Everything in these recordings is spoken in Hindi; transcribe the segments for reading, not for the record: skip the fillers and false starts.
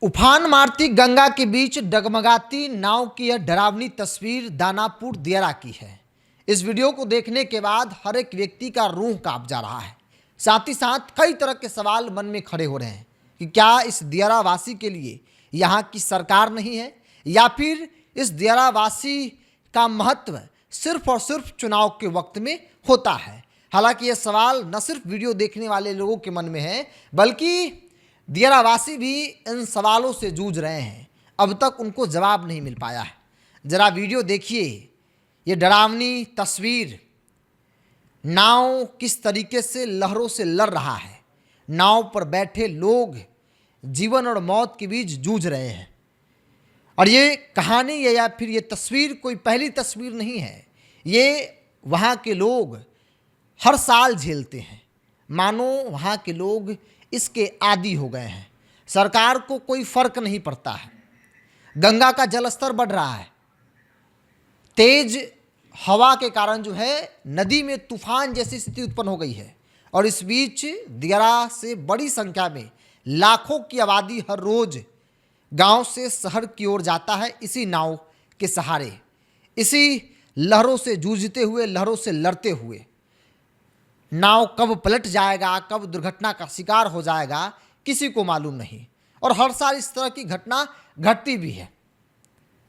उफान मारती गंगा के बीच डगमगाती नाव की यह डरावनी तस्वीर दानापुर दियारा की है। इस वीडियो को देखने के बाद हर एक व्यक्ति का रूह कांप जा रहा है। साथ ही साथ कई तरह के सवाल मन में खड़े हो रहे हैं कि क्या इस दियारा वासी के लिए यहाँ की सरकार नहीं है, या फिर इस दियारा वासी का महत्व सिर्फ और सिर्फ चुनाव के वक्त में होता है। हालांकि यह सवाल न सिर्फ वीडियो देखने वाले लोगों के मन में है, बल्कि दियारावासी भी इन सवालों से जूझ रहे हैं। अब तक उनको जवाब नहीं मिल पाया है। जरा वीडियो देखिए, ये डरावनी तस्वीर। नाव किस तरीके से लहरों से लड़ रहा है। नाव पर बैठे लोग जीवन और मौत के बीच जूझ रहे हैं। और ये कहानी या फिर ये तस्वीर कोई पहली तस्वीर नहीं है। ये वहाँ के लोग हर साल झेलते हैं। मानो वहाँ के लोग इसके आदी हो गए हैं। सरकार को कोई फर्क नहीं पड़ता है। गंगा का जलस्तर बढ़ रहा है। तेज हवा के कारण जो है नदी में तूफान जैसी स्थिति उत्पन्न हो गई है। और इस बीच दियारा से बड़ी संख्या में लाखों की आबादी हर रोज गांव से शहर की ओर जाता है इसी नाव के सहारे, इसी लहरों से जूझते हुए, लहरों से लड़ते हुए। नाव कब पलट जाएगा, कब दुर्घटना का शिकार हो जाएगा, किसी को मालूम नहीं। और हर साल इस तरह की घटना घटती भी है।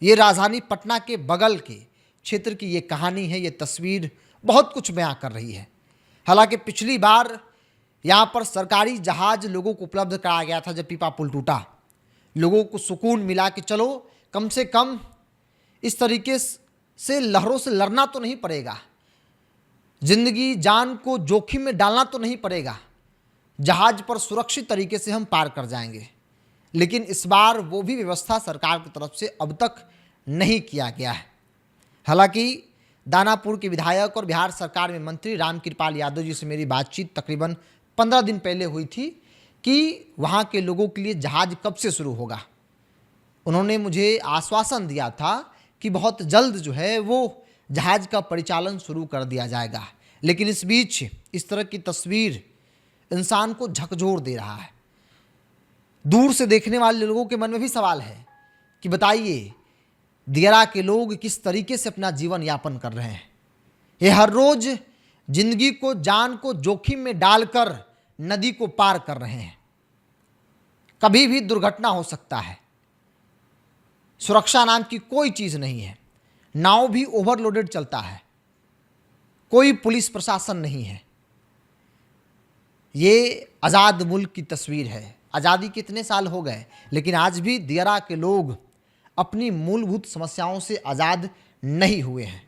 ये राजधानी पटना के बगल के क्षेत्र की ये कहानी है। ये तस्वीर बहुत कुछ बयां कर रही है। हालांकि पिछली बार यहाँ पर सरकारी जहाज लोगों को उपलब्ध कराया गया था। जब पीपा पुल टूटा, लोगों को सुकून मिला कि चलो कम से कम इस तरीके से लहरों से लड़ना तो नहीं पड़ेगा, जिंदगी जान को जोखिम में डालना तो नहीं पड़ेगा, जहाज पर सुरक्षित तरीके से हम पार कर जाएंगे। लेकिन इस बार वो भी व्यवस्था सरकार की तरफ से अब तक नहीं किया गया है। हालांकि दानापुर के विधायक और बिहार सरकार में मंत्री रामकृपाल यादव जी से मेरी बातचीत तकरीबन 15 दिन पहले हुई थी कि वहाँ के लोगों के लिए जहाज कब से शुरू होगा। उन्होंने मुझे आश्वासन दिया था कि बहुत जल्द जो है वो जहाज का परिचालन शुरू कर दिया जाएगा। लेकिन इस बीच इस तरह की तस्वीर इंसान को झकझोर दे रहा है। दूर से देखने वाले लोगों के मन में भी सवाल है कि बताइए दियारा के लोग किस तरीके से अपना जीवन यापन कर रहे हैं। ये हर रोज जिंदगी को, जान को जोखिम में डालकर नदी को पार कर रहे हैं। कभी भी दुर्घटना हो सकता है। सुरक्षा नाम की कोई चीज नहीं है। नाव भी ओवरलोडेड चलता है। कोई पुलिस प्रशासन नहीं है। ये आज़ाद मुल्क की तस्वीर है। आज़ादी के इतने साल हो गए, लेकिन आज भी दियारा के लोग अपनी मूलभूत समस्याओं से आज़ाद नहीं हुए हैं।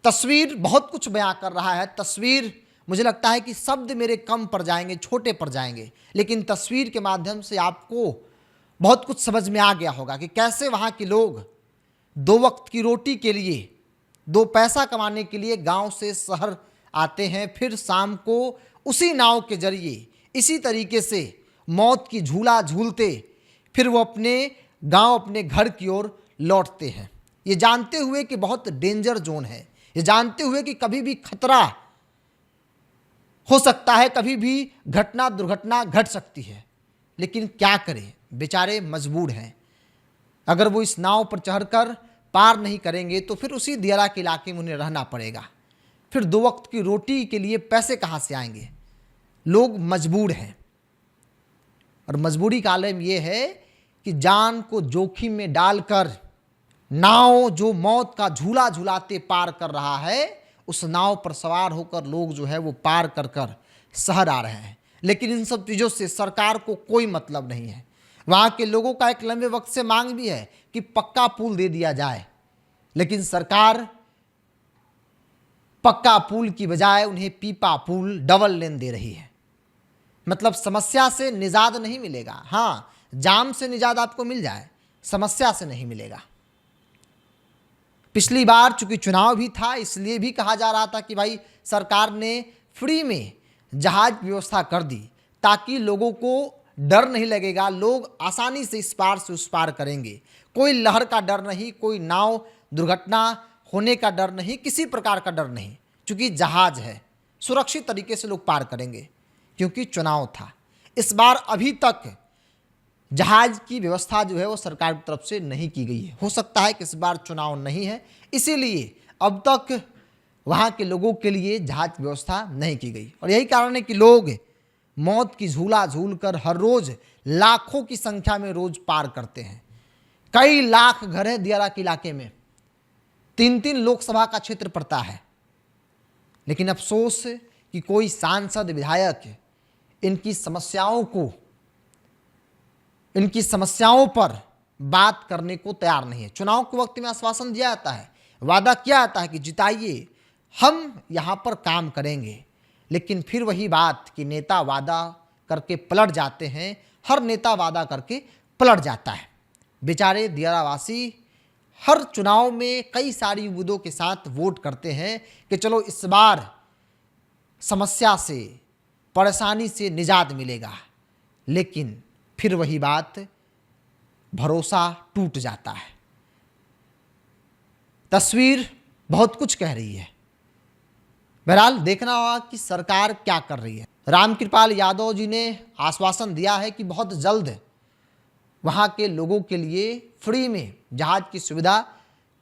तस्वीर बहुत कुछ बयां कर रहा है। तस्वीर, मुझे लगता है कि शब्द मेरे कम पड़ जाएंगे, छोटे पड़ जाएंगे, लेकिन तस्वीर के माध्यम से आपको बहुत कुछ समझ में आ गया होगा कि कैसे वहाँ के लोग 2 वक्त की रोटी के लिए, 2 पैसा कमाने के लिए गांव से शहर आते हैं। फिर शाम को उसी नाव के जरिए इसी तरीके से मौत की झूला झूलते फिर वो अपने गांव, अपने घर की ओर लौटते हैं। ये जानते हुए कि बहुत डेंजर जोन है, ये जानते हुए कि कभी भी खतरा हो सकता है, कभी भी घटना दुर्घटना घट सकती है। लेकिन क्या करें, बेचारे मजबूर हैं। अगर वो इस नाव पर चढ़कर पार नहीं करेंगे तो फिर उसी दियारा के इलाके में उन्हें रहना पड़ेगा। फिर 2 वक्त की रोटी के लिए पैसे कहाँ से आएंगे। लोग मजबूर हैं। और मजबूरी का आलम यह है कि जान को जोखिम में डालकर नाव जो मौत का झूला झुलाते पार कर रहा है, उस नाव पर सवार होकर लोग जो है वो पार कर कर शहर आ रहे हैं। लेकिन इन सब चीज़ों से सरकार को कोई मतलब नहीं है। वहाँ के लोगों का एक लंबे वक्त से मांग भी है कि पक्का पुल दे दिया जाए, लेकिन सरकार पक्का पुल की बजाय उन्हें पीपा पुल, डबल लेन दे रही है। मतलब समस्या से निजात नहीं मिलेगा। हाँ, जाम से निजात आपको मिल जाए, समस्या से नहीं मिलेगा। पिछली बार चूंकि चुनाव भी था, इसलिए भी कहा जा रहा था कि भाई सरकार ने फ्री में जहाज व्यवस्था कर दी ताकि लोगों को डर नहीं लगेगा, लोग आसानी से इस पार से उस पार करेंगे। कोई लहर का डर नहीं, कोई नाव दुर्घटना होने का डर नहीं, किसी प्रकार का डर नहीं। चूंकि जहाज है, सुरक्षित तरीके से लोग पार करेंगे, क्योंकि चुनाव था। इस बार अभी तक जहाज की व्यवस्था जो है वो सरकार की तरफ से नहीं की गई है। हो सकता है कि इस बार चुनाव नहीं है, इसीलिए अब तक वहाँ के लोगों के लिए जहाज की व्यवस्था नहीं की गई। और यही कारण है कि लोग मौत की झूला झूल कर हर रोज लाखों की संख्या में रोज पार करते हैं। कई लाख घर है दियारा के इलाके में, 3-3 लोकसभा का क्षेत्र पड़ता है। लेकिन अफसोस कि कोई सांसद विधायक इनकी समस्याओं पर बात करने को तैयार नहीं है। चुनाव के वक्त में आश्वासन दिया जाता है, वादा किया जाता है कि जिताइए, हम यहाँ पर काम करेंगे, लेकिन फिर वही बात कि नेता वादा करके पलट जाते हैं। हर नेता वादा करके पलट जाता है। बेचारे दियारावासी हर चुनाव में कई सारी उम्मीदों के साथ वोट करते हैं कि चलो इस बार समस्या से, परेशानी से निजात मिलेगा, लेकिन फिर वही बात, भरोसा टूट जाता है। तस्वीर बहुत कुछ कह रही है। बहरहाल देखना होगा कि सरकार क्या कर रही है। रामकृपाल यादव जी ने आश्वासन दिया है कि बहुत जल्द वहाँ के लोगों के लिए फ्री में जहाज की सुविधा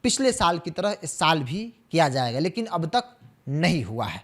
पिछले साल की तरह इस साल भी किया जाएगा, लेकिन अब तक नहीं हुआ है।